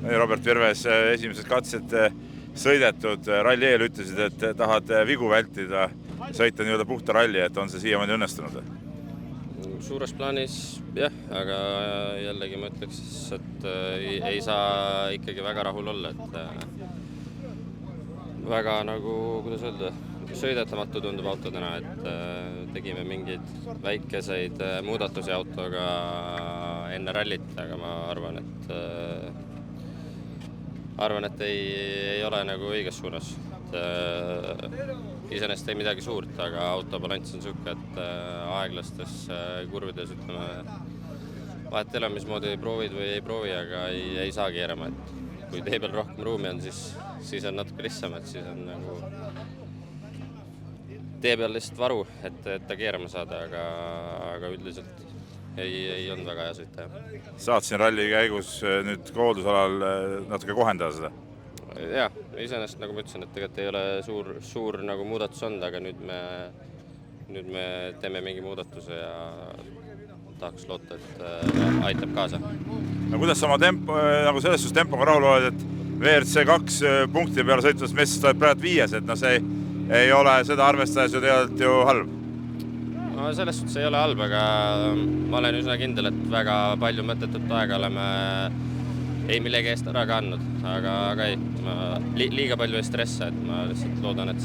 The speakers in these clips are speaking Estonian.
Robert Virves, esimesed katsed sõidetud ralli eel ütlesid, et tahad vigu vältida, sõita nii-öelda puhta ralli, et on see siiamaani õnnestunud? Suures plaanis jah, aga jällegi ma ütleks, et ei saa ikkagi väga rahul olla, et väga nagu, kuidas öelda, sõidetamatu tundub auto täna, et tegime mingeid väikeseid muudatusi autoga enne rallit, aga ma arvan, et ei ole nagu õiges suunas. Iseenesest ei midagi suurt, aga auto balanss on selline, et aeglastes kurvides vahet ei ole, mismoodi proovid või ei proovi, aga ei saa keerama. Et kui tee peal rohkem ruumi on, siis on natuke lihtsam, et siis on nagu tee peal lihtsalt varu, et ta keerama saada, aga üldiselt ei olnud väga hea sõita. Saad siin ralli käigus nüüd kooldusalal natuke kohendada seda? Jah, iseenesest nagu ma ütlesin, et tegelikult ei ole suur nagu muudatus olnud, aga nüüd me teeme mingi muudatuse ja tahaks loota, et aitab kaasa. No kuidas sama nagu selles suhtes tempoga rahul oled, et WRC 2 punkti peale sõitvast metsast oled praegu 5, et no see ei ole seda arvestades ju tegelikult ju halb? No selles suhtes ei ole halb, aga ma olen üsna kindel, et väga palju mõttetut aega oleme ei millegi eest ära ka andnud, aga ei, liiga palju ei stressa, et ma lihtsalt loodan, et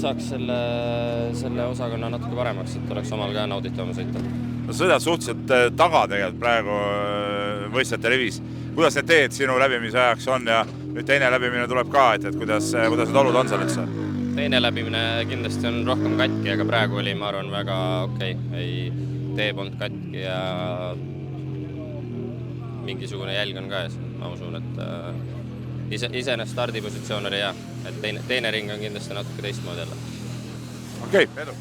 saaks selle osakonna natuke paremaks, et oleks omal ka nauditavam sõita. No sõidad suhteliselt taga tegelikult praegu võistlejate rivis. Kuidas need teed sinu läbimise ajaks on ja nüüd teine läbimine tuleb ka, et kuidas need olud on seal üldse? Teine läbimine kindlasti on rohkem katki, aga praegu oli, ma arvan, väga okei. Tee polnud katki ja mingisugune jälg on ka ees, ma usun, et iseenesest stardipositsioon oli hea, et teine ring on kindlasti natuke teistmoodi jälle. Okei, edu!